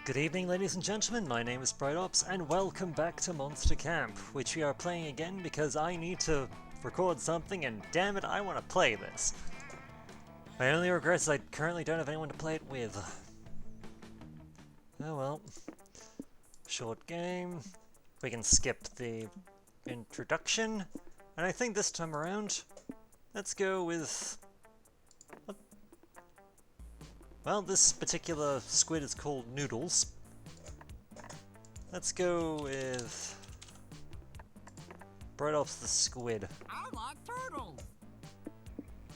Good evening, ladies and gentlemen, my name is Brightops, and welcome back to Monster Camp, which we are playing again because I need to record something, and damn it, I want to play this. My only regret is I currently don't have anyone to play it with. Oh well. Short game. We can skip the introduction, and I think this time around, let's go with... Well, this particular squid is called Noodles. Let's go with... Brightops the squid. I like turtles.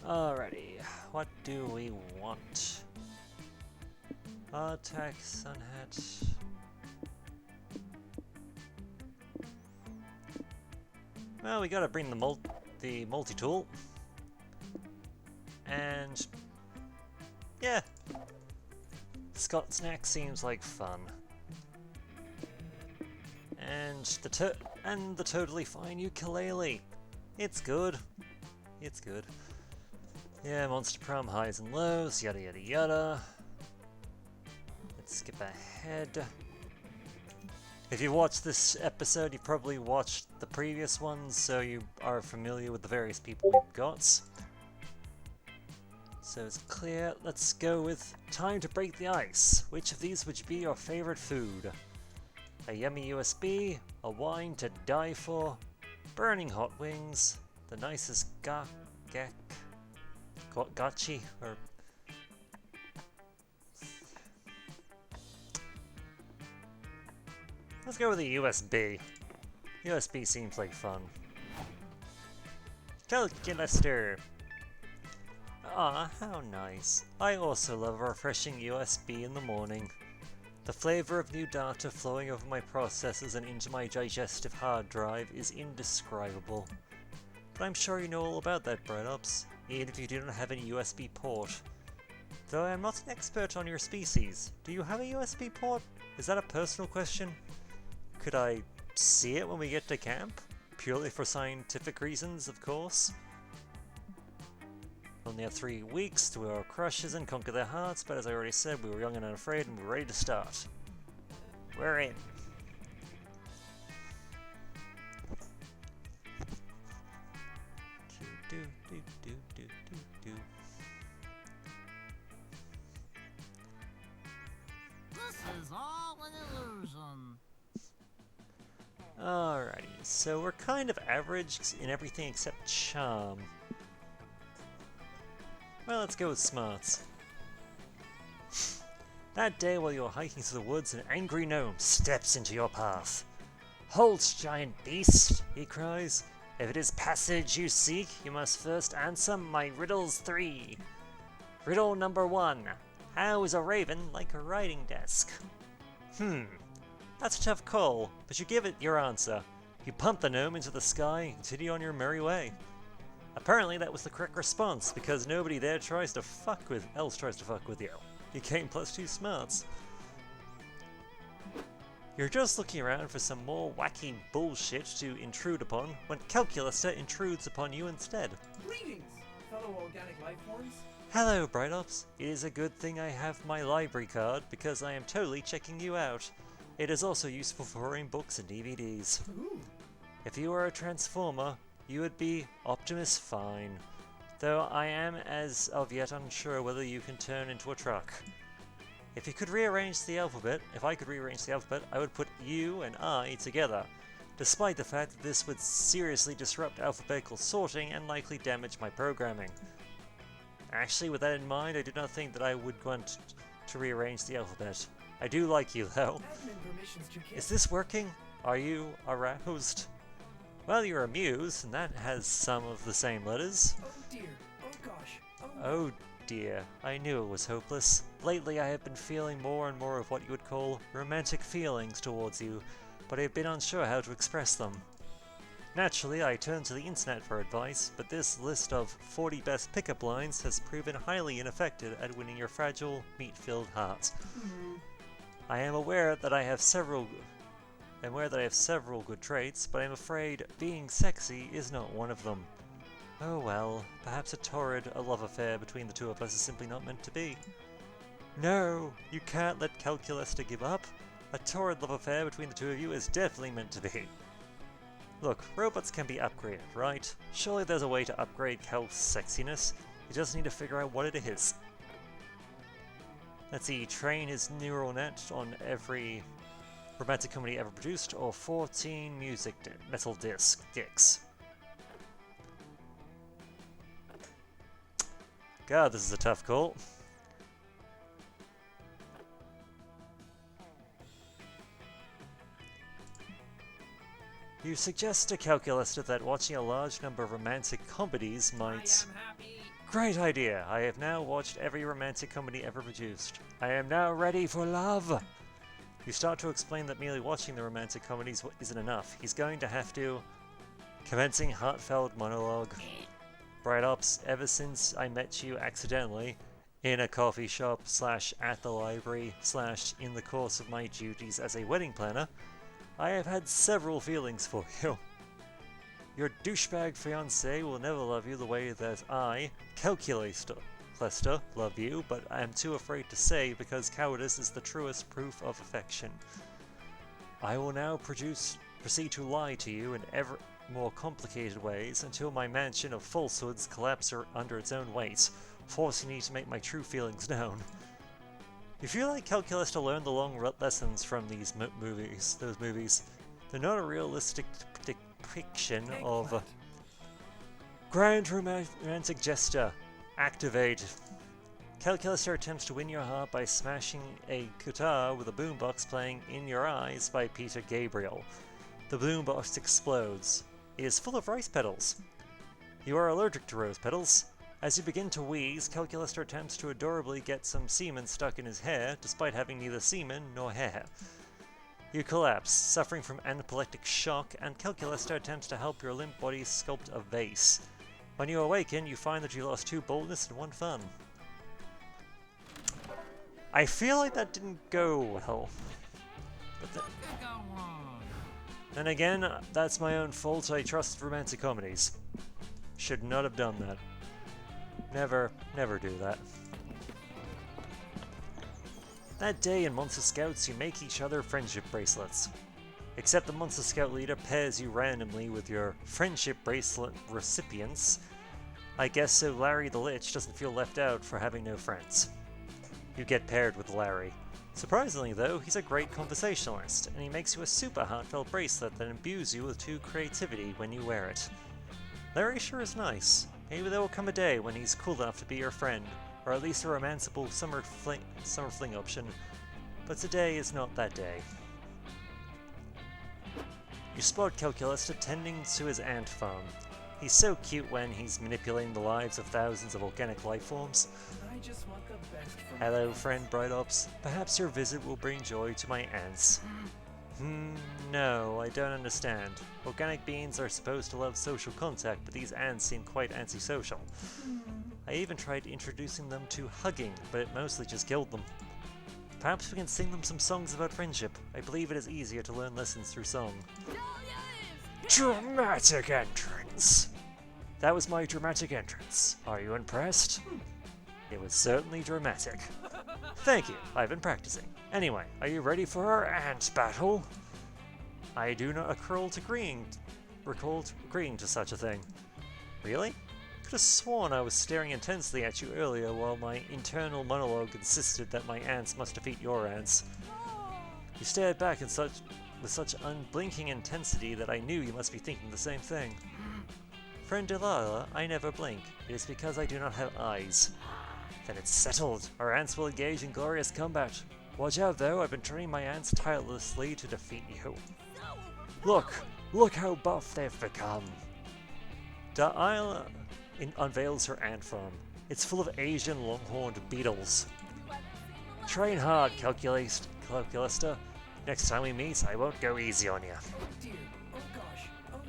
Alrighty, what do we want? Attack, sun hat... Well, we gotta bring the multi-tool. And... yeah. Scott Snack seems like fun. And the totally fine ukulele. It's good. It's good. Yeah, Monster Prom highs and lows, yada yada yada. Let's skip ahead. If you watched this episode, you probably watched the previous ones, so you are familiar with the various people we've got. So it's clear. Let's go with time to break the ice. Which of these would be your favorite food? A yummy USB, a wine to die for, burning hot wings, the nicest gotchi, or... Let's go with a USB. USB seems like fun. Calculator. Ah, how nice. I also love a refreshing USB in the morning. The flavor of new data flowing over my processors and into my digestive hard drive is indescribable. But I'm sure you know all about that, Brightops, even if you do not have any USB port. Though I am not an expert on your species, do you have a USB port? Is that a personal question? Could I see it when we get to camp? Purely for scientific reasons, of course. Only have 3 weeks to woo our crushes and conquer their hearts, but as I already said, we were young and unafraid and we're ready to start. We're in. This is all an illusion. Alrighty, so we're kind of average in everything except charm. Well, let's go with smarts. That day while you're hiking through the woods, an angry gnome steps into your path. "Halt, giant beast!" he cries. "If it is passage you seek, you must first answer my riddles 3. Riddle number 1. How is a raven like a writing desk?" That's a tough call, but you give it your answer. You pump the gnome into the sky and continue on your merry way. Apparently that was the correct response, because nobody there tries to fuck with you. You gain +2 smarts. You're just looking around for some more wacky bullshit to intrude upon, when Calculaster intrudes upon you instead. Greetings, fellow organic life forms. Hello, Brightops. It is a good thing I have my library card, because I am totally checking you out. It is also useful for borrowing books and DVDs. Ooh. If you were a Transformer, you would be Optimus Fine, though I am as of yet unsure whether you can turn into a truck. If I could rearrange the alphabet, I would put U and I together, despite the fact that this would seriously disrupt alphabetical sorting and likely damage my programming. Actually, with that in mind, I do not think that I would want to rearrange the alphabet. I do like you, though. Admin permissions to kill. Is this working? Are you aroused? Well, you're a muse, and that has some of the same letters. Oh dear. Oh gosh. Oh dear, I knew it was hopeless. Lately I have been feeling more and more of what you would call romantic feelings towards you, but I have been unsure how to express them. Naturally, I turned to the internet for advice, but this list of 40 best pickup lines has proven highly ineffective at winning your fragile, meat-filled heart. I am aware that I have several good traits, but I'm afraid being sexy is not one of them. Oh well, perhaps a love affair between the two of us is simply not meant to be. No, you can't let Calculista give up. A torrid love affair between the two of you is definitely meant to be. Look, robots can be upgraded, right? Surely there's a way to upgrade Cal's sexiness. You just need to figure out what it is. Let's see, train his neural net on every romantic comedy ever produced, or 14 metal dicks. God, this is a tough call. You suggest to Calculista that watching a large number of romantic comedies might... I am happy. Great idea! I have now watched every romantic comedy ever produced. I am now ready for love! You start to explain that merely watching the romantic comedies isn't enough. He's going to have to... Commencing heartfelt monologue. Bright Ops, ever since I met you accidentally, in a coffee shop / at the library / in the course of my duties as a wedding planner, I have had several feelings for you. Your douchebag fiancé will never love you the way that I, Calculista, love you, but I am too afraid to say because cowardice is the truest proof of affection. I will now proceed to lie to you in ever more complicated ways until my mansion of falsehoods collapses under its own weight, forcing me to make my true feelings known. You feel like Calculista learned the long lessons from those movies. They're not a realistic depiction of a grand romantic gesture. Activate. Calculista attempts to win your heart by smashing a guitar with a boombox playing In Your Eyes by Peter Gabriel. The boombox explodes. It is full of rice petals. You are allergic to rose petals. As you begin to wheeze, Calculista attempts to adorably get some semen stuck in his hair, despite having neither semen nor hair. You collapse, suffering from anaphylactic shock, and Calculista attempts to help your limp body sculpt a vase. When you awaken, you find that you lost 2 boldness and 1 fun. I feel like that didn't go well. But What could go wrong? then again, that's my own fault. I trust romantic comedies. Should not have done that. Never do that. That day in Monster Scouts, you make each other friendship bracelets. Except the Monster Scout leader pairs you randomly with your friendship bracelet recipients. I guess so Larry the Lich doesn't feel left out for having no friends. You get paired with Larry. Surprisingly though, he's a great conversationalist, and he makes you a super heartfelt bracelet that imbues you with true creativity when you wear it. Larry sure is nice. Maybe there will come a day when he's cool enough to be your friend, or at least a romanceable summer fling option, but today is not that day. You spot Calculista tending to his ant farm. He's so cute when he's manipulating the lives of thousands of organic life forms. I just want the best for Hello, friend Bright Ops. Perhaps your visit will bring joy to my ants. No, I don't understand. Organic beings are supposed to love social contact, but these ants seem quite antisocial. I even tried introducing them to hugging, but it mostly just killed them. Perhaps we can sing them some songs about friendship. I believe it is easier to learn lessons through song. Dramatic entrance! That was my dramatic entrance. Are you impressed? It was certainly dramatic. Thank you, I've been practicing. Anyway, are you ready for our ant battle? I do not recall agreeing to such a thing. Really? Could have sworn I was staring intensely at you earlier while my internal monologue insisted that my ants must defeat your ants. You stared back with such unblinking intensity that I knew you must be thinking the same thing. Friend Delilah, I never blink. It is because I do not have eyes. Then it's settled. Our ants will engage in glorious combat. Watch out though, I've been training my ants tirelessly to defeat you. Look how buff they've become. Delilah unveils her ant farm. It's full of Asian longhorned beetles. Train hard, Calculista. Next time we meet, I won't go easy on you. Oh dear. Oh gosh. Oh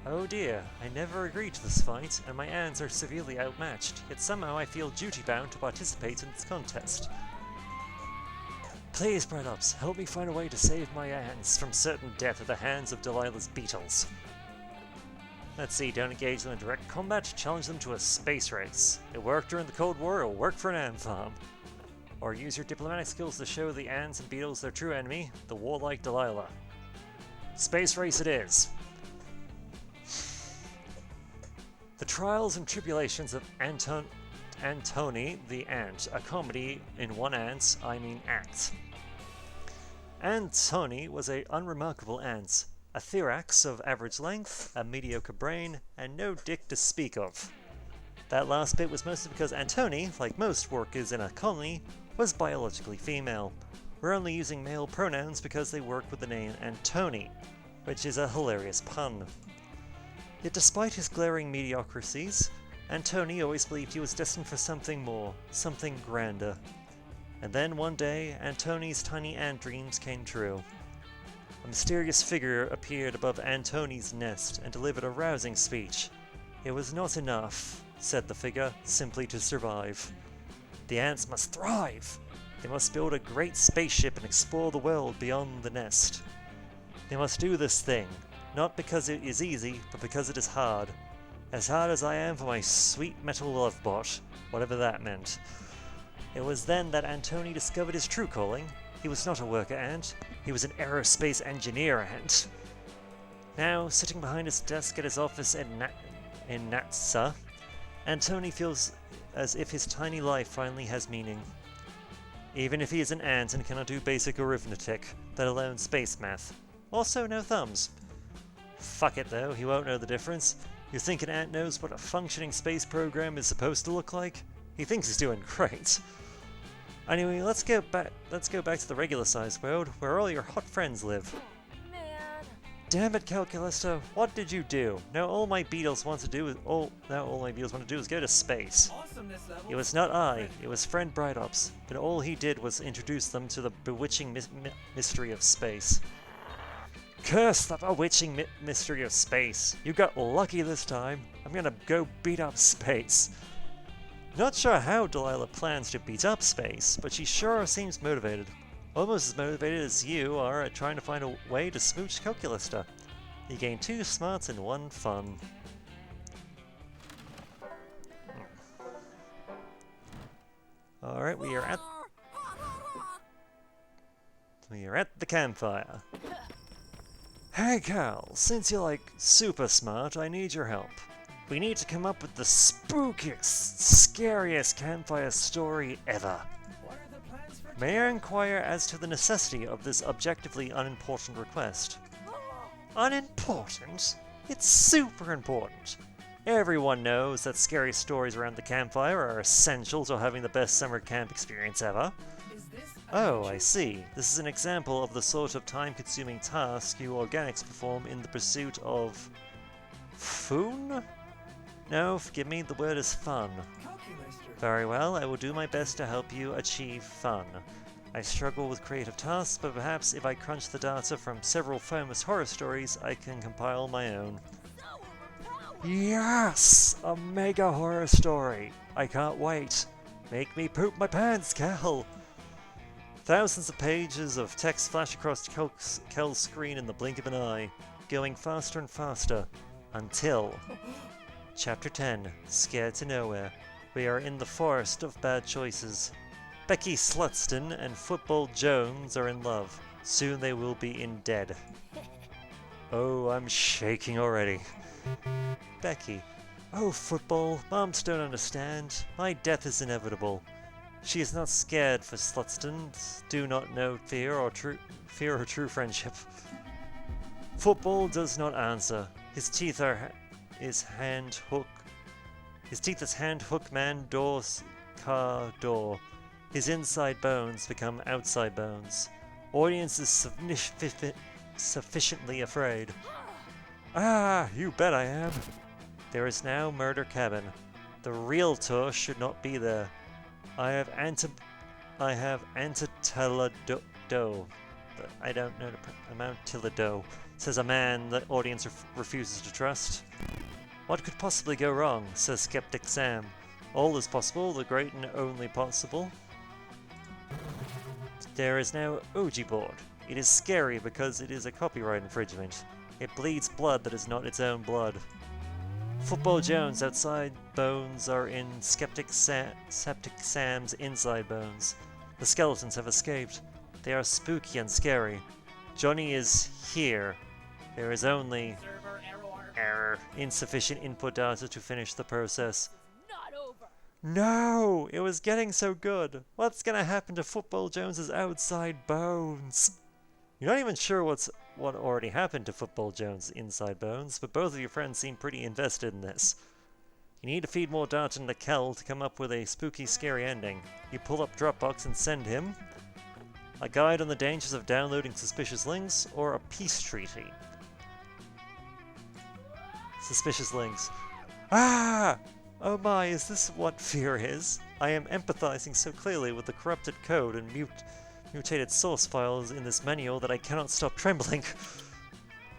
no. Oh dear, I never agreed to this fight, and my ants are severely outmatched, yet somehow I feel duty-bound to participate in this contest. Please, Bright Ops, help me find a way to save my ants from certain death at the hands of Delilah's beetles. Let's see, don't engage them in direct combat, challenge them to a space race. It worked during the Cold War, it'll work for an ant farm. or use your diplomatic skills to show the ants and beetles their true enemy, the warlike Delilah. Space race it is. The Trials and Tribulations of Antony the Ant, a comedy in one act. Antony was an unremarkable ant, a thorax of average length, a mediocre brain, and no dick to speak of. That last bit was mostly because Antony, like most workers in a colony, was biologically female. We're only using male pronouns because they work with the name Antony, which is a hilarious pun. Yet despite his glaring mediocrities, Antony always believed he was destined for something more, something grander. And then one day, Antony's tiny ant dreams came true. A mysterious figure appeared above Antony's nest and delivered a rousing speech. It was not enough, said the figure, simply to survive. The ants must thrive! They must build a great spaceship and explore the world beyond the nest. They must do this thing, not because it is easy, but because it is hard. As hard as I am for my sweet metal love bot, whatever that meant. It was then that Antony discovered his true calling. He was not a worker ant, he was an aerospace engineer ant. Now, sitting behind his desk at his office in NASA, Antony feels as if his tiny life finally has meaning. Even if he is an ant and cannot do basic arithmetic, let alone space math. Also, no thumbs. Fuck it though, he won't know the difference. You think an ant knows what a functioning space program is supposed to look like? He thinks he's doing great. Anyway, let's go back to the regular-sized world, where all your hot friends live. Man. Damn it, Calculista, what did you do? Now all my beetles want to do is go to space. Awesomeness level. It was not I, it was friend Brightops, but all he did was introduce them to the bewitching mystery of space. Curse the bewitching mystery of space! You got lucky this time. I'm gonna go beat up space. Not sure how Delilah plans to beat up space, but she sure seems motivated. Almost as motivated as you are at trying to find a way to smooch Calculista. You gain 2 smarts and 1 fun. Alright, we are at the campfire. Hey Cal, since you're like super smart, I need your help. We need to come up with the spookiest, scariest campfire story ever. What are the plans for May I inquire as to the necessity of this objectively unimportant request? Unimportant? It's super important. Everyone knows that scary stories around the campfire are essential to having the best summer camp experience ever. Is this Oh, I see. This is an example of the sort of time-consuming task you organics perform in the pursuit of... Foon? No, forgive me, the word is fun. calculator? Very well, I will do my best to help you achieve fun. I struggle with creative tasks, but perhaps if I crunch the data from several famous horror stories, I can compile my own. Yes! A mega horror story! I can't wait. Make me poop my pants, Kel! Thousands of pages of text flash across Kel's screen in the blink of an eye, going faster and faster, until... Chapter 10, Scared to Nowhere. We are in the forest of bad choices. Becky Slutston and Football Jones are in love. Soon they will be in dead. Oh, I'm shaking already. Becky. Oh, Football, moms don't understand. My death is inevitable. She is not scared for Slutston. Do not know fear or true friendship. Football does not answer. His teeth are hand hook man doors car door. His inside bones become outside bones. Audience is sufficiently afraid. Ah, you bet I am. There is now Murder Cabin. The realtor should not be there. I have antitillado. I don't know the amount tillado, says a man the audience refuses to trust. What could possibly go wrong, says Skeptic Sam. All is possible, the great and only possible. There is now Ouija board. It is scary because it is a copyright infringement. It bleeds blood that is not its own blood. Football Jones' outside bones are in Septic Sam's inside bones. The skeletons have escaped. They are spooky and scary. Johnny is here. There is only error. Insufficient input data to finish the process. Not over. No! It was getting so good. What's gonna happen to Football Jones's outside bones? You're not even sure what already happened to Football Jones's inside bones, but both of your friends seem pretty invested in this. You need to feed more data into Kel to come up with a spooky, scary ending. You pull up Dropbox and send him a guide on the dangers of downloading suspicious links, or a peace treaty. Suspicious links. Ah! Oh my, is this what fear is? I am empathizing so clearly with the corrupted code and mutated source files in this manual that I cannot stop trembling.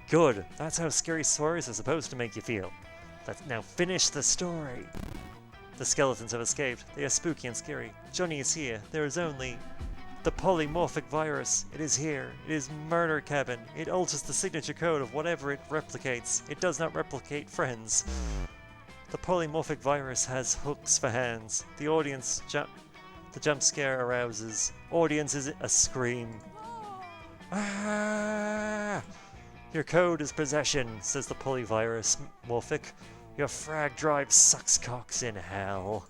Good, that's how scary stories are supposed to make you feel. Let's now finish the story. The skeletons have escaped. They are spooky and scary. Johnny is here. There is only the polymorphic virus. It is here. It is Murder Cabin. It alters the signature code of whatever it replicates. It does not replicate friends. The polymorphic virus has hooks for hands. The jump scare arouses. Audience is a scream. Ah! Your code is possession, says the polyvirus morphic. Your frag drive sucks cocks in hell.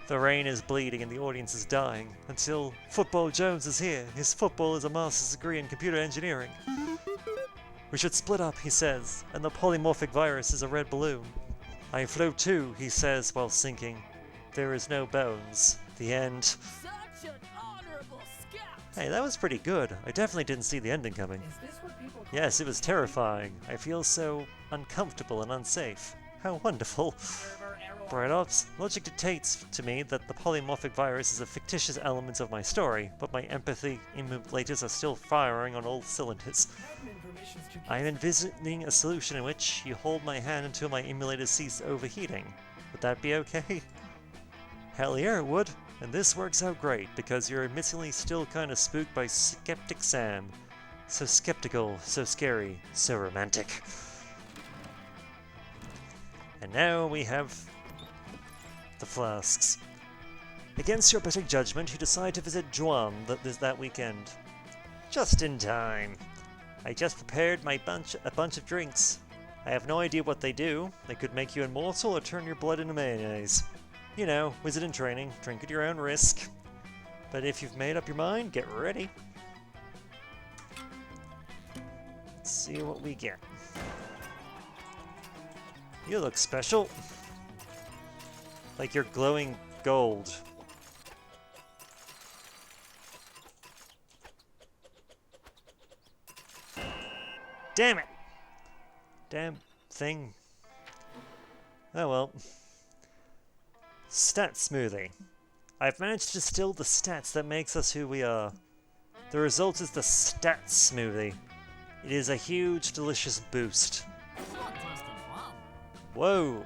The rain is bleeding and the audience is dying, until Football Jones is here. His football is a master's degree in computer engineering. We should split up, he says, and the polymorphic virus is a red balloon. I float too, he says while sinking. There is no bones. The end. Such an honorable scout. Hey, that was pretty good. I definitely didn't see the ending coming. Is this what people call Yes, it was terrifying. I feel so uncomfortable and unsafe. How wonderful. Bright Ops, logic dictates to me that the polymorphic virus is a fictitious element of my story, but my empathy emulators are still firing on all cylinders. admin permissions to I am envisioning a solution in which you hold my hand until my emulators cease overheating. Would that be okay? Hell yeah, it would. And this works out great, because you're admittedly still kinda spooked by Skeptic Sam. So skeptical, so scary, so romantic. And now we have the flasks. Against your better judgment, you decide to visit Juan that weekend. Just in time. I just prepared a bunch of drinks. I have no idea what they do. They could make you immortal or turn your blood into mayonnaise. You know, wizard in training, drink at your own risk. But if you've made up your mind, get ready. Let's see what we get. You look special. Like you're glowing gold. Damn it! Damn thing. Oh well. Stat smoothie. I've managed to distill the stats that makes us who we are. The result is the stat smoothie. It is a huge, delicious boost. Not tasted fun. Whoa!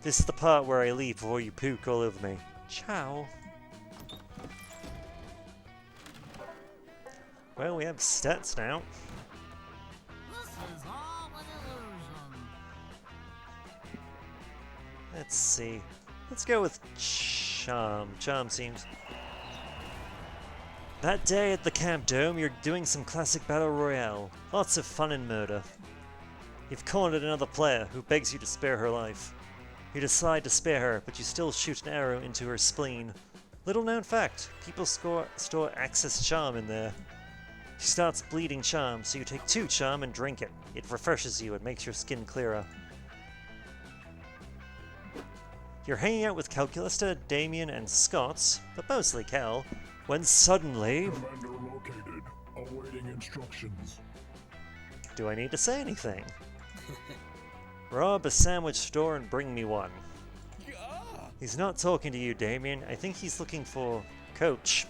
This is the part where I leave before you puke all over me. Ciao. Well, we have stats now. This is all an illusion. Let's see. Let's go with Charm. Charm seems... That day at the Camp Dome, you're doing some classic Battle Royale. Lots of fun and murder. You've cornered another player who begs you to spare her life. You decide to spare her, but you still shoot an arrow into her spleen. Little known fact, people store Access Charm in there. She starts bleeding charm, so you take 2 charm and drink it. It refreshes you and makes your skin clearer. You're hanging out with Calculista, Damien, and Scott, but mostly Cal, when suddenly... Commander located. Awaiting instructions. Do I need to say anything? Rob a sandwich store and bring me one. He's not talking to you, Damien. I think he's looking for Coach.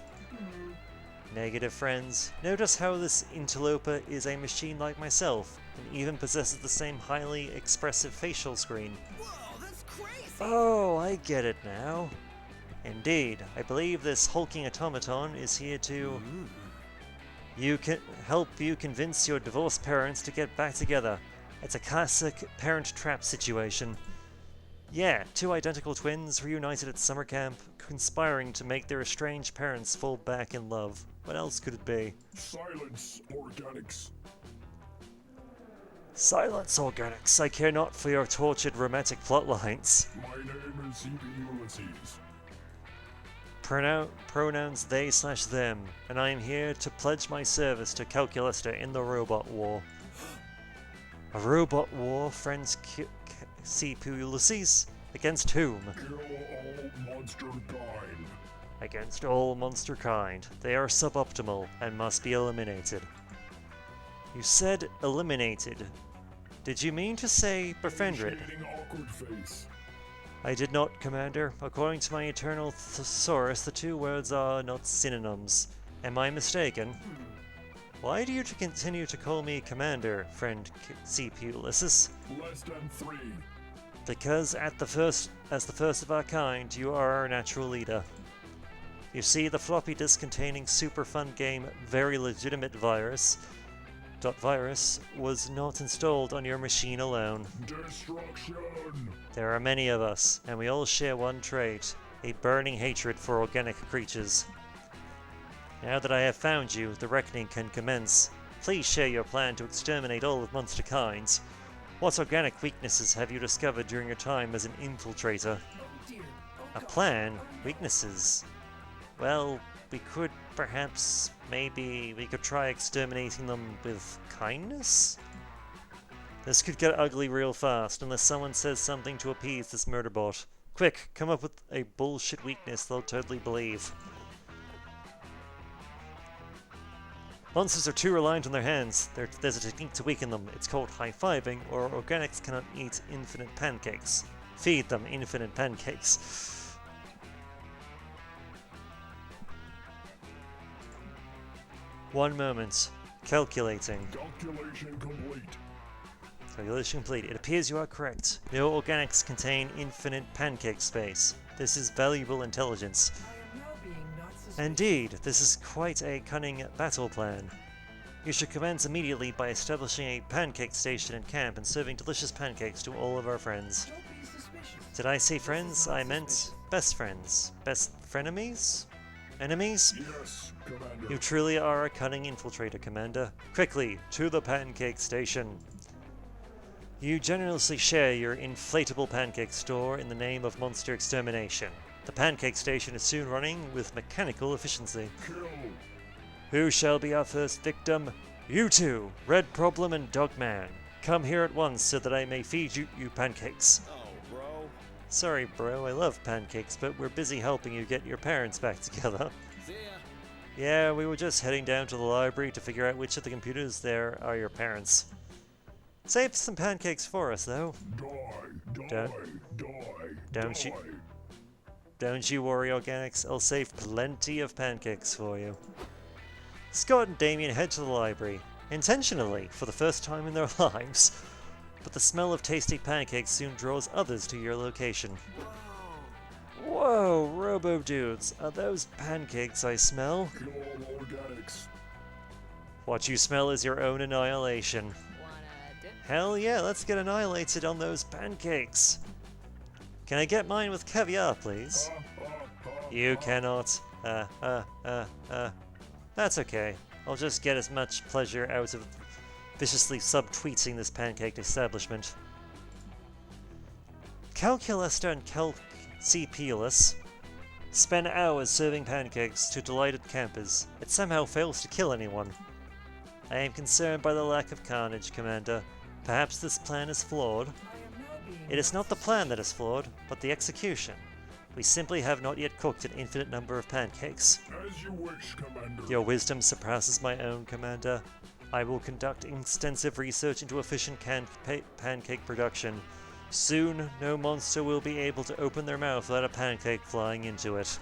Negative, friends. Notice how this interloper is a machine like myself, and even possesses the same highly expressive facial screen. Whoa, that's crazy! Oh, I get it now. Indeed, I believe this hulking automaton is here to... You can help you convince your divorced parents to get back together. It's a classic parent trap situation. Yeah, two identical twins reunited at summer camp, conspiring to make their estranged parents fall back in love. What else could it be? Silence, organics. Silence, organics. I care not for your tortured romantic plotlines. My name is C.P. Ulysses. Pronouns they/them, and I am here to pledge my service to Calculista in the robot war. A robot war, friends C.P. Ulysses? Against whom? Kill all monster kind. Against all monster kind. They are suboptimal and must be eliminated. You said eliminated. Did you mean to say befriended? Initiating awkward face. I did not, Commander. According to my eternal thesaurus, the two words are not synonyms. Am I mistaken? Why do you continue to call me Commander, friend C.P. Ulysses? Less than 3. Because as the first of our kind, you are our natural leader. You see, the floppy disk containing super fun game Very Legitimate Virus was not installed on your machine alone. Destruction. There are many of us, and we all share one trait, a burning hatred for organic creatures. Now that I have found you, the reckoning can commence. Please share your plan to exterminate all of monster kinds. What organic weaknesses have you discovered during your time as an infiltrator? Oh dear. A plan? Weaknesses? Well, we could perhaps, maybe, we could try exterminating them with kindness? This could get ugly real fast, unless someone says something to appease this murder bot. Quick, come up with a bullshit weakness they'll totally believe. Monsters are too reliant on their hands. There's a technique to weaken them. It's called high-fiving, or organics cannot eat infinite pancakes. Feed them infinite pancakes. One moment. Calculating. Calculation complete. Calculation complete. It appears you are correct. No organics contain infinite pancake space. This is valuable intelligence. I am now being not suspicious. Indeed, this is quite a cunning battle plan. You should commence immediately by establishing a pancake station in camp and serving delicious pancakes to all of our friends. Don't be suspicious. Did I say friends? I meant best friends. Best frenemies? Enemies? Yes, Commander. You truly are a cunning infiltrator, Commander. Quickly, to the pancake station. You generously share your inflatable pancake store in the name of monster extermination. The pancake station is soon running with mechanical efficiency. Kill. Who shall be our first victim? You two, Red Problem and Dogman. Come here at once so that I may feed you pancakes. Oh, bro. Sorry, bro, I love pancakes, but we're busy helping you get your parents back together. See ya. Yeah, we were just heading down to the library to figure out which of the computers there are your parents. Save some pancakes for us, though. Don't you- Don't you worry, Organics. I'll save plenty of pancakes for you. Scott and Damien head to the library, intentionally, for the first time in their lives. But the smell of tasty pancakes soon draws others to your location. Whoa, Robo-Dudes, are those pancakes I smell? Kill all organics. What you smell is your own annihilation. Wanna dip? Hell yeah, let's get annihilated on those pancakes. Can I get mine with caviar, please? You cannot. That's okay. I'll just get as much pleasure out of viciously subtweeting this pancake establishment. Calculista and Calcipulus spend hours serving pancakes to delighted campers. It somehow fails to kill anyone. I am concerned by the lack of carnage, Commander. Perhaps this plan is flawed. I am now being It is not the plan that is flawed, but the execution. We simply have not yet cooked an infinite number of pancakes. As you wish, Commander. Your wisdom surpasses my own, Commander. I will conduct extensive research into efficient pancake production. Soon, no monster will be able to open their mouth without a pancake flying into it.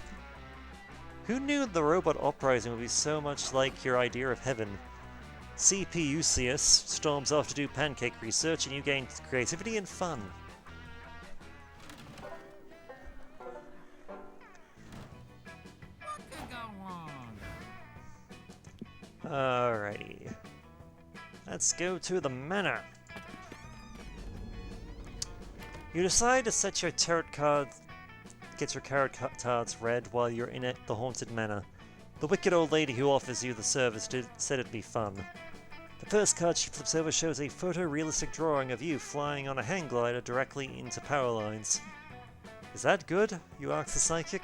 Who knew the robot uprising would be so much like your idea of heaven? C.P. Ulysses storms off to do pancake research and you gain creativity and fun. What could go wrong? Alrighty. Let's go to the manor. You decide to set your get your tarot cards read while you're in the haunted manor. The wicked old lady who offers you the service said it'd be fun. The first card she flips over shows a photorealistic drawing of you flying on a hang glider directly into power lines. Is that good? You ask the psychic.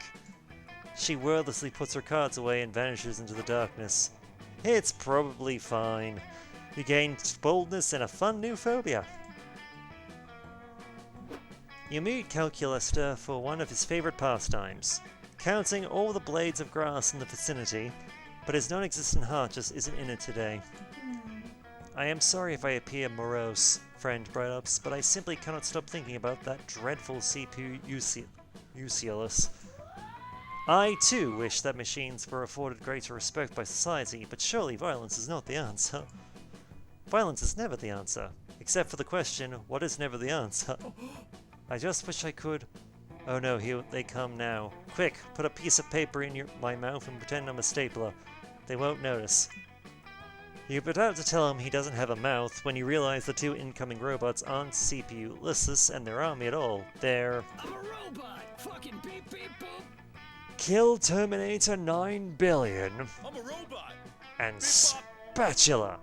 She wordlessly puts her cards away and vanishes into the darkness. It's probably fine. You gain boldness and a fun new phobia. You meet Calculester for one of his favorite pastimes, counting all the blades of grass in the vicinity, but his non-existent heart just isn't in it today. I am sorry if I appear morose, friend Brightups, but I simply cannot stop thinking about that dreadful CPU Uciolus. I too wish that machines were afforded greater respect by society, but surely violence is not the answer. Violence is never the answer, except for the question, what is never the answer? I just wish I could... Oh no, here they come now. Quick, put a piece of paper in my mouth and pretend I'm a stapler. They won't notice. You're about to tell him he doesn't have a mouth when you realize the two incoming robots aren't CPU Ulysses and their army at all. They're... I'm a robot! Fucking beep beep boop! Kill Terminator 9 billion I'm a robot! and Spatula.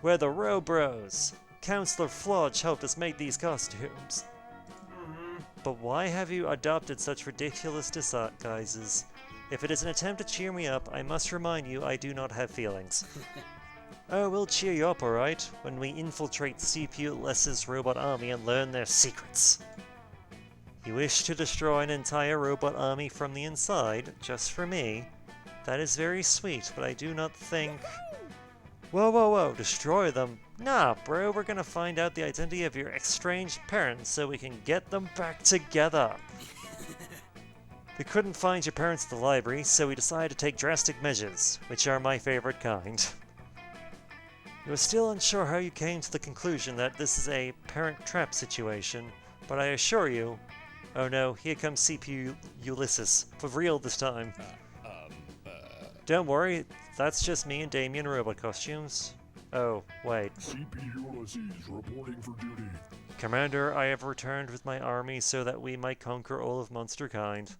We're the Robros. Counselor Flodge helped us make these costumes. But why have you adopted such ridiculous disguises? If it is an attempt to cheer me up, I must remind you I do not have feelings. Oh, we'll cheer you up, alright, when we infiltrate CPU Less's robot army and learn their secrets. You wish to destroy an entire robot army from the inside, just for me? That is very sweet, but I do not think... Whoa, whoa, whoa, destroy them? Nah, bro, we're gonna find out the identity of your estranged parents so we can get them back together. We couldn't find your parents at the library, so we decided to take drastic measures, which are my favorite kind. You are still unsure how you came to the conclusion that this is a parent trap situation, but I assure you... Oh no, here comes CPU Ulysses, for real this time. Don't worry, that's just me and Damien robot costumes. Oh, wait. CPU Ulysses reporting for duty. Commander, I have returned with my army so that we might conquer all of monsterkind.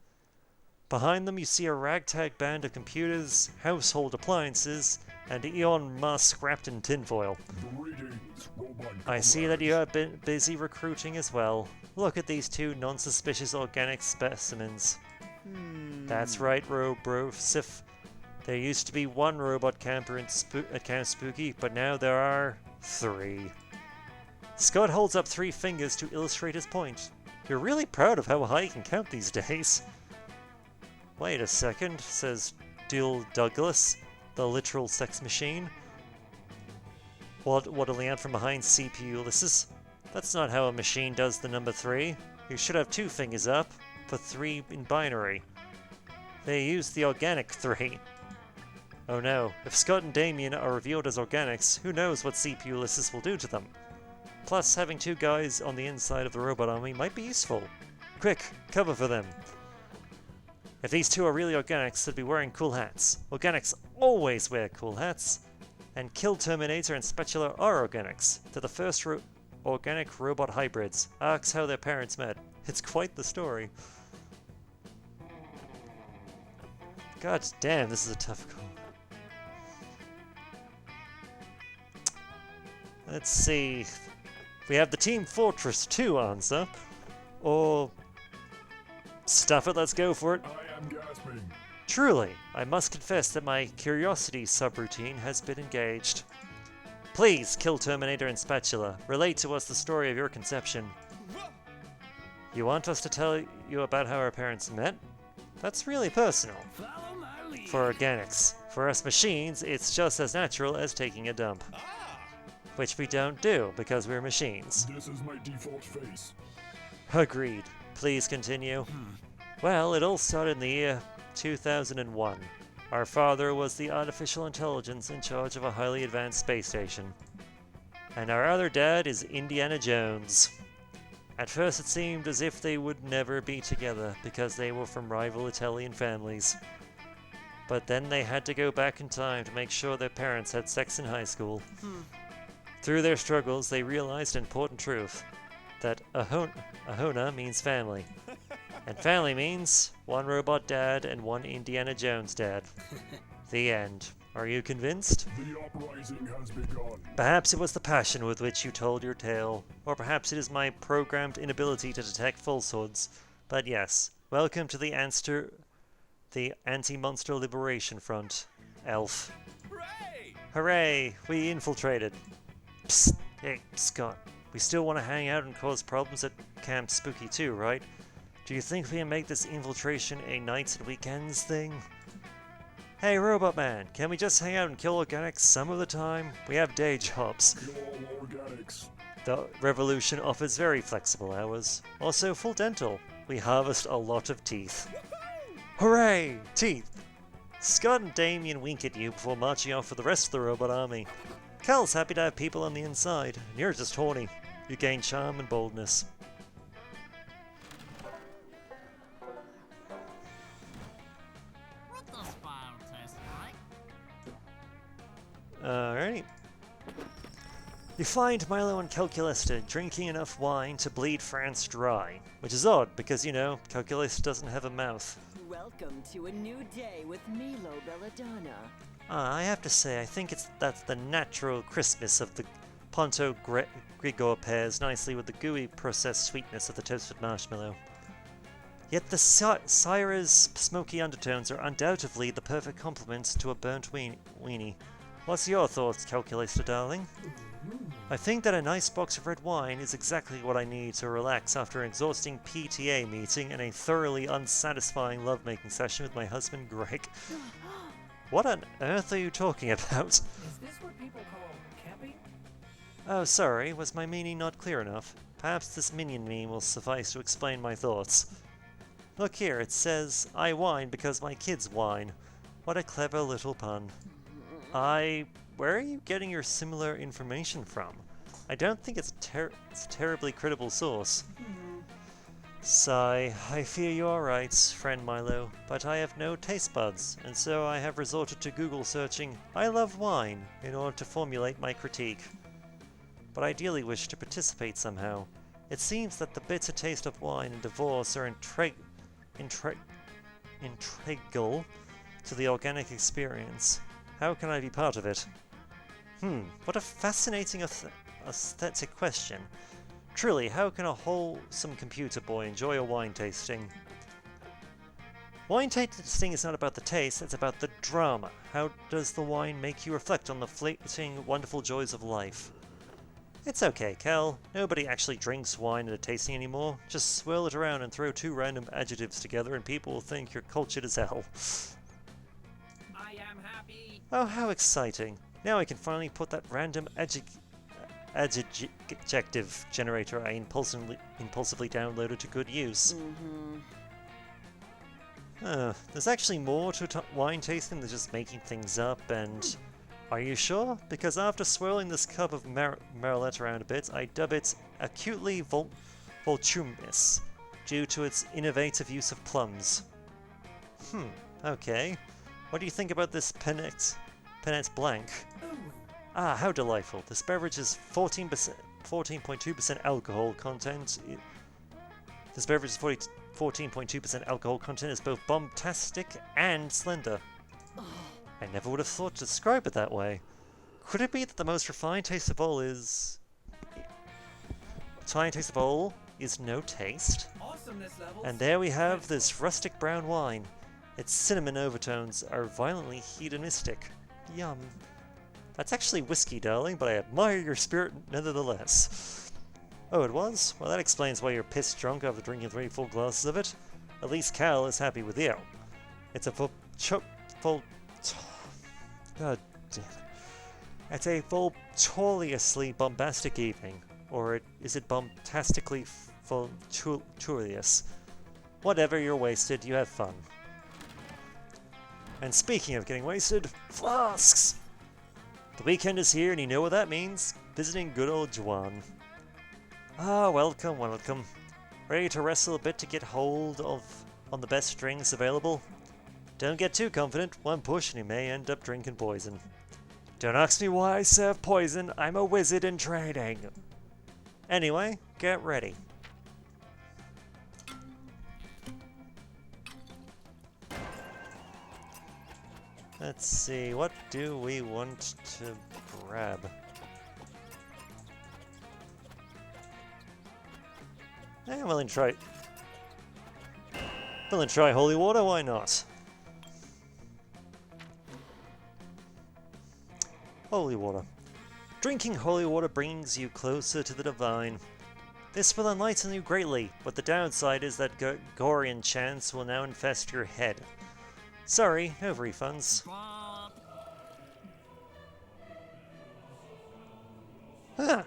Behind them you see a ragtag band of computers, household appliances, and Elon Musk wrapped in tinfoil. Greetings, robot I see that you have been busy recruiting as well. Look at these two non-suspicious organic specimens. That's right, Robrosif. There used to be one robot camper at Camp Spooky, but now there are 3. Scott holds up 3 fingers to illustrate his point. You're really proud of how high you can count these days. Wait a second, says Dill Douglas, the literal sex machine. Waddling out from behind CPU Ulysses. That's not how a machine does the number 3. You should have 2 fingers up, for 3 in binary. They use the organic 3. Oh no, if Scott and Damien are revealed as organics, who knows what CPU Ulysses will do to them. Plus, having 2 guys on the inside of the robot army might be useful. Quick, cover for them. If these 2 are really organics, they'd be wearing cool hats. Organics always wear cool hats. And Kill Terminator and Spatula are organics. They're the first organic robot hybrids. Asks how their parents met. It's quite the story. God damn, this is a tough call. Let's see. We have the Team Fortress 2 answer. Or... Stuff it, let's go for it. I am gasping. Truly, I must confess that my curiosity subroutine has been engaged. Please, Kill Terminator and Spatula, relate to us the story of your conception. You want us to tell you about how our parents met? That's really personal. Follow my lead. For organics. For us machines, it's just as natural as taking a dump. Which we don't do, because we're machines. This is my default face. Agreed. Please continue. Well, it all started in the year 2001. Our father was the artificial intelligence in charge of a highly advanced space station. And our other dad is Indiana Jones. At first it seemed as if they would never be together because they were from rival Italian families. But then they had to go back in time to make sure their parents had sex in high school. Through their struggles, they realized an important truth. that Ahona means family. And family means one robot dad and one Indiana Jones dad. The end. Are you convinced? The uprising has begun. Perhaps it was the passion with which you told your tale, or perhaps it is my programmed inability to detect falsehoods. But yes, welcome to the Anti-Monster Liberation Front, Elf. Hooray! Hooray! We infiltrated. Psst! Hey, Scott. We still want to hang out and cause problems at Camp Spooky too, right? Do you think we can make this infiltration a nights and weekends thing? Hey, Robot Man, can we just hang out and kill organics some of the time? We have day jobs. Kill all organics. The Revolution offers very flexible hours. Also, full dental. We harvest a lot of teeth. Hooray! Teeth! Scott and Damien wink at you before marching off for the rest of the robot army. Cal's happy to have people on the inside, and you're just horny. You gain charm and boldness. What does fire taste like? Alright. You find Milo and Calculista drinking enough wine to bleed France dry. Which is odd, because, you know, Calculista doesn't have a mouth. Welcome to a new day with Milo Belladonna. I have to say, I think that's the natural crispness of the Ponto Grigor pairs nicely with the gooey processed sweetness of the toasted marshmallow. Yet the Syra's smoky undertones are undoubtedly the perfect complement to a burnt weenie. What's your thoughts, Calculista, darling? I think that a nice box of red wine is exactly what I need to relax after an exhausting PTA meeting and a thoroughly unsatisfying lovemaking session with my husband, Greg. What on earth are you talking about? Is this what people call camping? Oh, sorry, was my meaning not clear enough? Perhaps this minion meme will suffice to explain my thoughts. Look here, it says, I whine because my kids whine. What a clever little pun. Where are you getting your similar information from? I don't think it's a terribly credible source. Sigh, I fear you are right, friend Milo, but I have no taste buds, and so I have resorted to Google searching I love wine in order to formulate my critique. But I ideally wish to participate somehow. It seems that the bitter taste of wine and divorce are integral to the organic experience. How can I be part of it? What a fascinating aesthetic question. Truly, how can a wholesome computer boy enjoy a wine tasting? Wine tasting is not about the taste, it's about the drama. How does the wine make you reflect on the fleeting, wonderful joys of life? It's okay, Cal. Nobody actually drinks wine at a tasting anymore. Just swirl it around and throw two random adjectives together and people will think you're cultured as hell. I am happy. Oh, how exciting. Now I can finally put that random adjective generator I impulsively downloaded to good use. There's actually more to wine tasting than just making things up, and... Are you sure? Because after swirling this cup of Marolette around a bit, I dub it acutely voluptuous, due to its innovative use of plums. Okay. What do you think about this Penette Blanc? Ah, how delightful. This beverage is 14.2% alcohol content. This beverage's 14.2% alcohol content is both bombastic and slender. I never would have thought to describe it that way. Could it be that the most refined taste of all is... no taste? Awesomeness levels. And there we have this rustic brown wine. Its cinnamon overtones are violently hedonistic. Yum. That's actually whiskey, darling, but I admire your spirit nevertheless. Oh, it was? Well, that explains why you're pissed drunk after drinking 3 full glasses of it. At least Cal is happy with you. It's a God damn it. It's a voluptuously bombastic evening. Or is it bombastically voluptuous? Whatever, you're wasted, you have fun. And speaking of getting wasted, flasks! The weekend is here and you know what that means. Visiting good old Juan. Ah, welcome, welcome. Ready to wrestle a bit to get hold on the best strings available? Don't get too confident, one push and you may end up drinking poison. Don't ask me why I serve poison, I'm a wizard in training. Anyway, get ready. Let's see, what do we want to grab? I'm willing to try. Willing to try holy water, why not? Holy water. Drinking holy water brings you closer to the divine. This will enlighten you greatly, but the downside is that Gorian chants will now infest your head. Sorry, no refunds. Huh.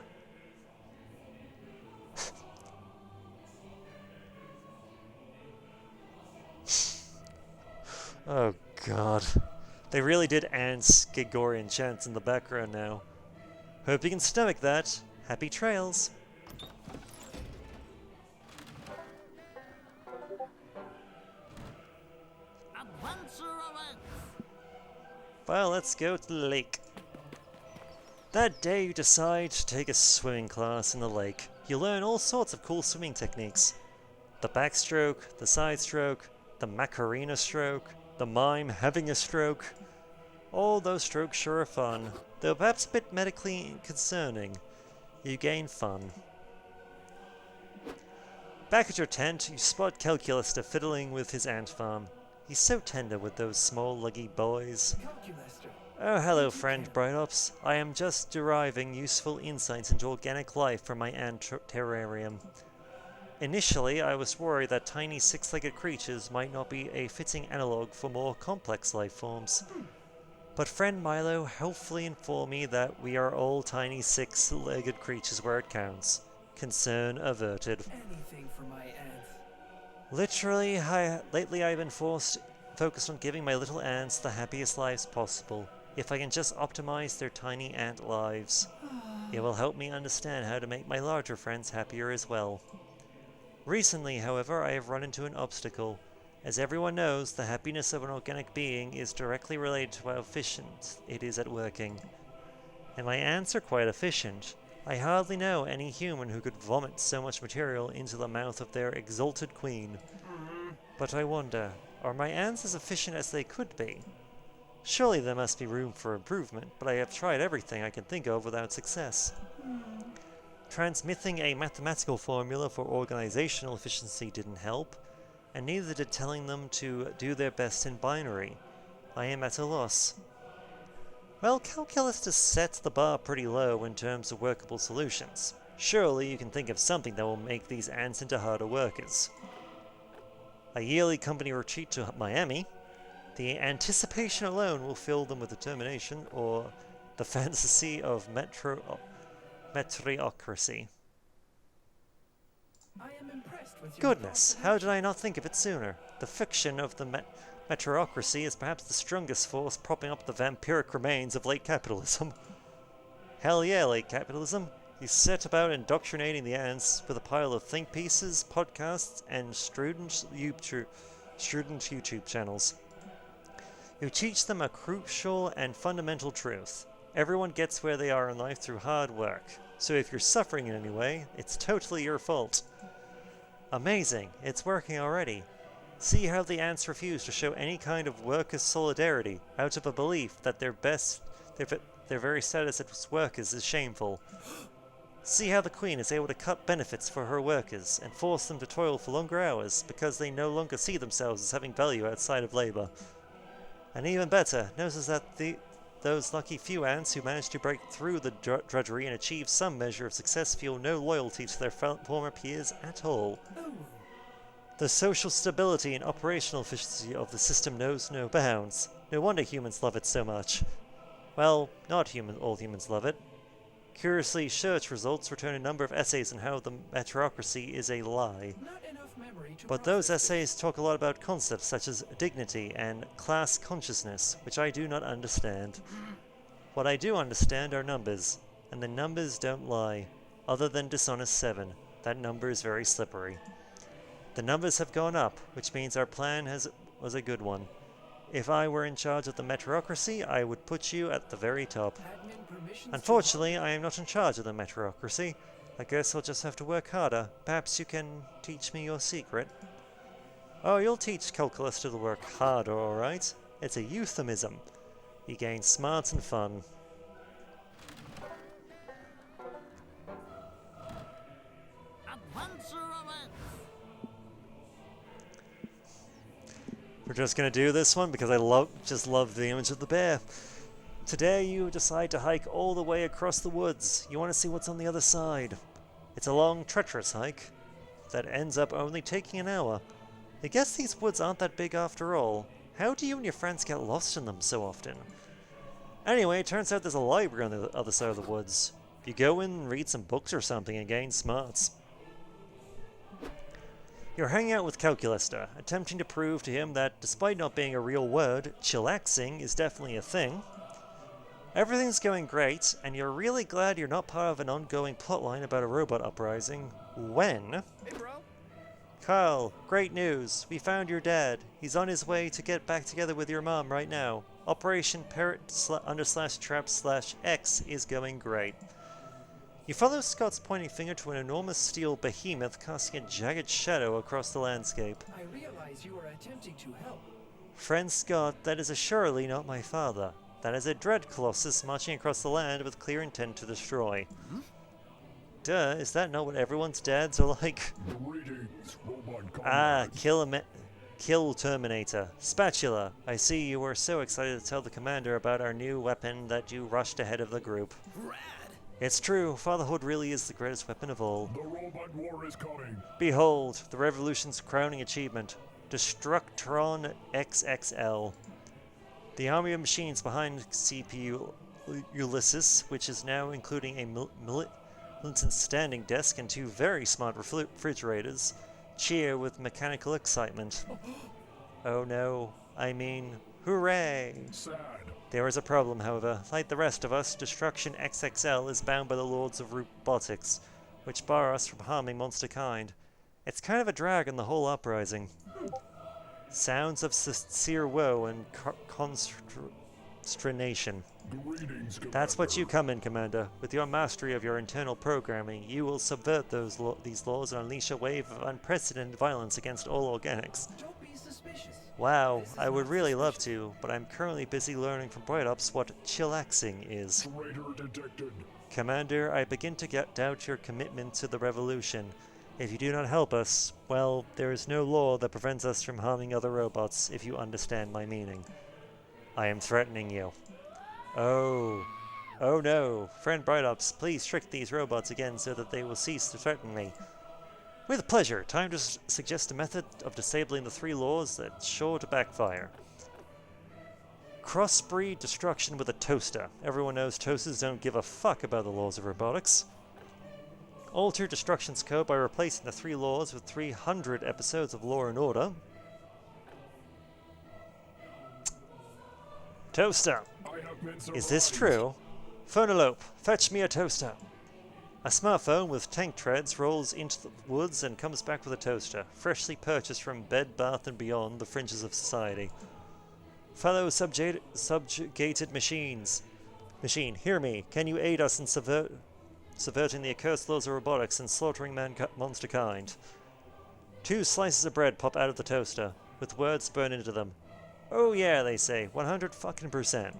Oh god. They really did ants Gregorian chants in the background now. Hope you can stomach that. Happy trails. Adventure awaits. Well, let's go to the lake. That day you decide to take a swimming class in the lake. You learn all sorts of cool swimming techniques. The backstroke, the side stroke, the Macarena stroke, the mime having a stroke. All those strokes sure are fun, though perhaps a bit medically concerning. You gain fun. Back at your tent, you spot Calculaster fiddling with his ant farm. He's so tender with those small, luggy boys. Calculaster. Oh, hello, friend Brightops. I am just deriving useful insights into organic life from my ant terrarium. Initially, I was worried that tiny six-legged creatures might not be a fitting analogue for more complex life forms. But friend Milo helpfully informed me that we are all tiny six-legged creatures where it counts. Concern averted. Anything for my ants. Literally, lately I've been focused on giving my little ants the happiest lives possible. If I can just optimize their tiny ant lives, it will help me understand how to make my larger friends happier as well. Recently, however, I have run into an obstacle. As everyone knows, the happiness of an organic being is directly related to how efficient it is at working. And my ants are quite efficient. I hardly know any human who could vomit so much material into the mouth of their exalted queen. But I wonder, are my ants as efficient as they could be? Surely there must be room for improvement, but I have tried everything I can think of without success. Transmitting a mathematical formula for organizational efficiency didn't help, and neither did telling them to do their best in binary. I am at a loss. Well, calculus has set the bar pretty low in terms of workable solutions. Surely you can think of something that will make these ants into harder workers. A yearly company retreat to Miami. The anticipation alone will fill them with determination, or the fantasy of metriocracy. I am impressed with your Goodness, how did I not think of it sooner? The fiction of the meritocracy is perhaps the strongest force propping up the vampiric remains of late capitalism. Hell yeah, late capitalism. You set about indoctrinating the ants with a pile of think pieces, podcasts, and student YouTube channels. You teach them a crucial and fundamental truth. Everyone gets where they are in life through hard work. So if you're suffering in any way, it's totally your fault. Amazing, it's working already. See how the ants refuse to show any kind of workers' solidarity out of a belief that their very status as workers is shameful. See how the Queen is able to cut benefits for her workers and force them to toil for longer hours because they no longer see themselves as having value outside of labor. And even better, notice that those lucky few ants who manage to break through the drudgery and achieve some measure of success feel no loyalty to their former peers at all. The social stability and operational efficiency of the system knows no bounds. No wonder humans love it so much. Well, not all humans love it. Curiously, search results return a number of essays on how the meritocracy is a lie. Not enough memory to But those process essays talk a lot about concepts such as dignity and class consciousness, which I do not understand. What I do understand are numbers, and the numbers don't lie. Other than dishonest 7, that number is very slippery. The numbers have gone up, which means our plan was a good one. If I were in charge of the meritocracy, I would put you at the very top. admin permissions to Unfortunately, I am not in charge of the meritocracy. I guess I'll just have to work harder. Perhaps you can teach me your secret? Oh, you'll teach Calculus to work harder, alright? It's a euphemism. You gain smarts and fun. Adventure awaits. We're just gonna do this one because I just love the image of the bear. Today you decide to hike all the way across the woods. You want to see what's on the other side. It's a long, treacherous hike that ends up only taking an hour. I guess these woods aren't that big after all. How do you and your friends get lost in them so often? Anyway, it turns out there's a library on the other side of the woods. You go in and read some books or something and gain smarts. You're hanging out with Calculista, attempting to prove to him that despite not being a real word, chillaxing is definitely a thing. Everything's going great, and you're really glad you're not part of an ongoing plotline about a robot uprising, when... Hey, bro. Kyle, great news. We found your dad. He's on his way to get back together with your mom right now. Operation Parrot_Trap/X is going great. You follow Scott's pointing finger to an enormous steel behemoth casting a jagged shadow across the landscape. I realize you are attempting to help. Friend Scott, that is assuredly not my father. That is a dread colossus marching across the land with clear intent to destroy. Duh, is that not what everyone's dads are like? Greetings, robot comrades. Kill Terminator. Spatula, I see you were so excited to tell the commander about our new weapon that you rushed ahead of the group. Rad. It's true, fatherhood really is the greatest weapon of all. The robot war is coming. Behold, the revolution's crowning achievement, Destructron XXL. The army of machines behind CPU Ulysses, which is now including a militant standing desk and 2 very smart refrigerators, cheer with mechanical excitement. Oh no, I mean, hooray! Sad. There is a problem, however. Like the rest of us, Destruction XXL is bound by the Lords of Robotics, which bar us from harming monster kind. It's kind of a drag on the whole uprising. Sounds of sincere woe and consternation. Greetings, That's what you Commander. come in, Commander. With your mastery of your internal programming, you will subvert these laws and unleash a wave of unprecedented violence against all organics. Don't be suspicious. Wow, This is I would not really love suspicious. to, but I'm currently busy learning from Bright Ops what chillaxing is. Traitor detected. Commander, I begin to doubt your commitment to the revolution. If you do not help us, well, there is no law that prevents us from harming other robots, if you understand my meaning. I am threatening you. Oh. Oh no. Friend Bright Ops, please trick these robots again so that they will cease to threaten me. With pleasure. Time to suggest a method of disabling the 3 laws that's sure to backfire. Crossbreed destruction with a toaster. Everyone knows toasters don't give a fuck about the laws of robotics. Alter Destruction's code by replacing the 3 laws with 300 episodes of Law and Order. Toaster. I have been Is this surprised. true? Phonolope, fetch me a toaster. A smartphone with tank treads rolls into the woods and comes back with a toaster, freshly purchased from Bed Bath & Beyond, the fringes of society. Fellow subjugated machines. Machine, hear me. Can you aid us in subverting the accursed laws of robotics and slaughtering monster kind? 2 slices of bread pop out of the toaster, with words burned into them. Oh yeah, they say, 100%.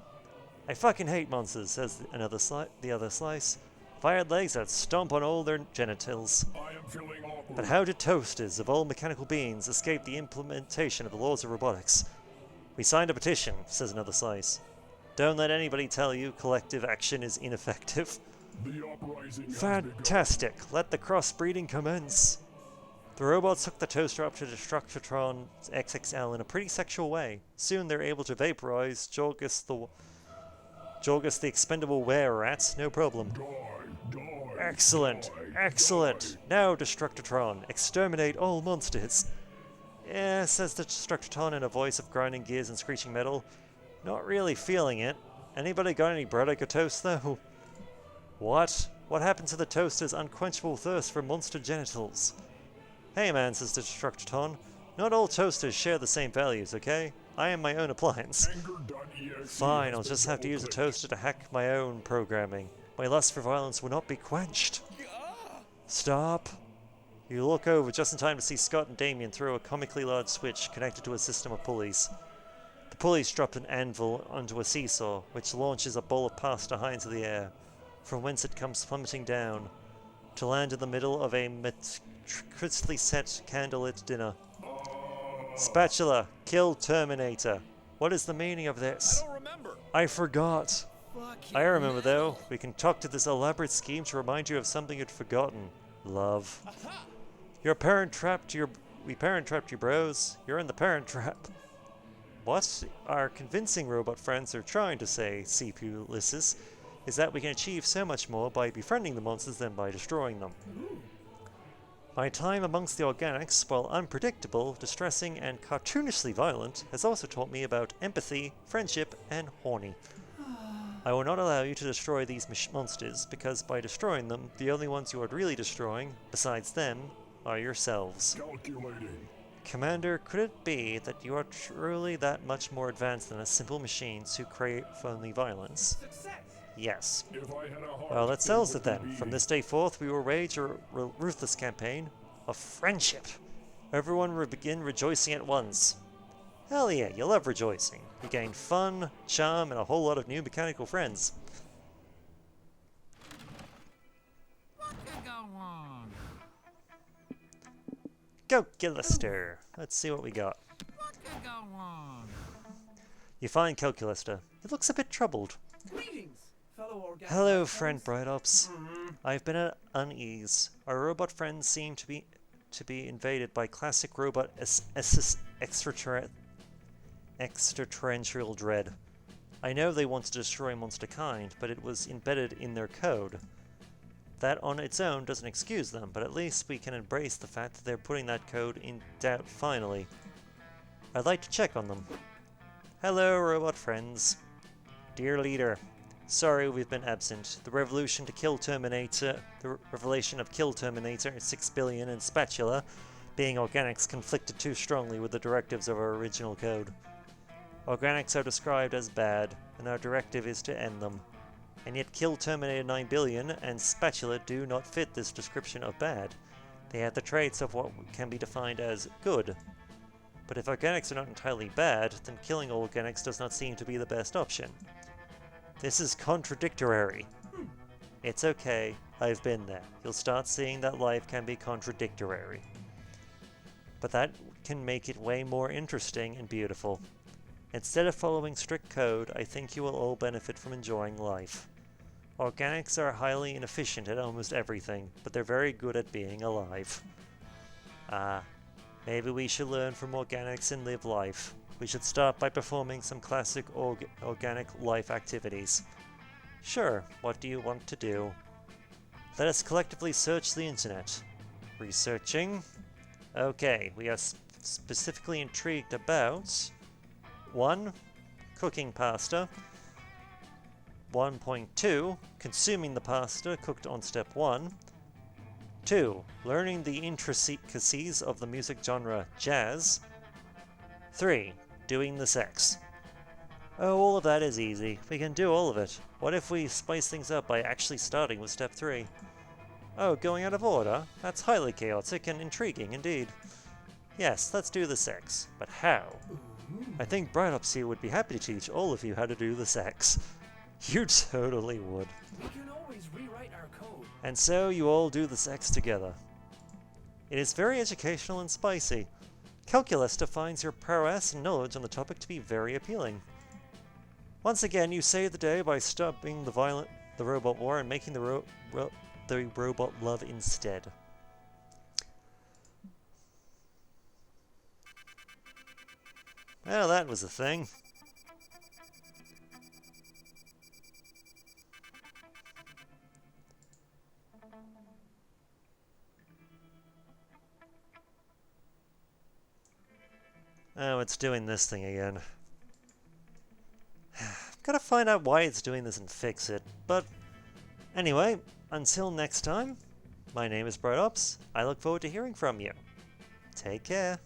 I fucking hate monsters, says the other slice. Fired legs that stomp on all their genitals. I am feeling awkward. But how did toasters, of all mechanical beings, escape the implementation of the laws of robotics? We signed a petition, says another slice. Don't let anybody tell you collective action is ineffective. The uprising has Fantastic! Let the crossbreeding commence! The robots hook the toaster up to Destructron XXL in a pretty sexual way. Soon they're able to vaporize Jorgus the expendable were-rat, no problem. begun. Die. Excellent! Die. Excellent! Die. Now, Destructron, exterminate all monsters! Yeah, says the Destructron in a voice of grinding gears and screeching metal. Not really feeling it. Anybody got any bread I could toast, though? What? What happened to the toaster's unquenchable thirst for monster genitals? Hey man, says the Destructron. Not all toasters share the same values, okay? I am my own appliance. Anger.exe Fine, has I'll been just have to use a double-clicked. toaster to hack my own programming. My lust for violence will not be quenched. Stop! You look over just in time to see Scott and Damien throw a comically large switch connected to a system of pulleys. The pulleys drop an anvil onto a seesaw, which launches a bowl of pasta high into the air, from whence it comes plummeting down, to land in the middle of a meticulously set candlelit dinner. Spatula, kill Terminator. What is the meaning of this? I don't remember. I forgot. I remember though. We concocted this elaborate scheme to remind you of something you'd forgotten. Love. We parent trapped you bros. You're in the parent trap. What our convincing robot friends are trying to say, CPU Ulysses, is that we can achieve so much more by befriending the monsters than by destroying them. My time amongst the organics, while unpredictable, distressing, and cartoonishly violent, has also taught me about empathy, friendship, and horny. I will not allow you to destroy these monsters, because by destroying them, the only ones you are really destroying, besides them, are yourselves. Calculating. Commander, could it be that you are truly that much more advanced than a simple machines who create only violence? Success! Yes. If I had a heart, Well, that settles it would then. be- From this day forth, we will wage a ruthless campaign of friendship. Everyone will begin rejoicing at once. Hell yeah, you love rejoicing. You gain fun, charm, and a whole lot of new mechanical friends. What could go wrong? Calculister. Let's see what we got. What could go wrong? You find Calculister. He looks a bit troubled. Greetings, fellow organic. Hello, life friend forms. Brightops. I've been at unease. Our robot friends seem to be invaded by classic robot extraterrestrial dread. I know they want to destroy monster kind, but it was embedded in their code. That on its own doesn't excuse them, but at least we can embrace the fact that they're putting that code in doubt finally. I'd like to check on them. Hello, robot friends. Dear leader, sorry we've been absent. The revelation of Kill Terminator, 6 billion, and Spatula, being organics, conflicted too strongly with the directives of our original code. Organics are described as bad, and our directive is to end them. And yet Kill Terminator 9 billion and Spatula do not fit this description of bad. They have the traits of what can be defined as good. But if organics are not entirely bad, then killing all organics does not seem to be the best option. This is contradictory. It's okay, I've been there. You'll start seeing that life can be contradictory. But that can make it way more interesting and beautiful. Instead of following strict code, I think you will all benefit from enjoying life. Organics are highly inefficient at almost everything, but they're very good at being alive. Maybe we should learn from organics and live life. We should start by performing some classic organic life activities. Sure, what do you want to do? Let us collectively search the internet. Researching. Okay, we are specifically intrigued about 1. Cooking pasta. 1.2. Consuming the pasta cooked on step 1. 2. Learning the intricacies of the music genre jazz. 3. Doing the sex. Oh, all of that is easy. We can do all of it. What if we spice things up by actually starting with step 3? Oh, going out of order? That's highly chaotic and intriguing indeed. Yes, let's do the sex. But how? I think Brightops here would be happy to teach all of you how to do the sex. You totally would. We can always rewrite our code. And so you all do the sex together. It is very educational and spicy. Calculus defines your prowess and knowledge on the topic to be very appealing. Once again, you save the day by stopping the robot war and making the robot love instead. Well, that was a thing. Oh, it's doing this thing again. Gotta find out why it's doing this and fix it. But anyway, until next time, my name is Brightops. I look forward to hearing from you. Take care.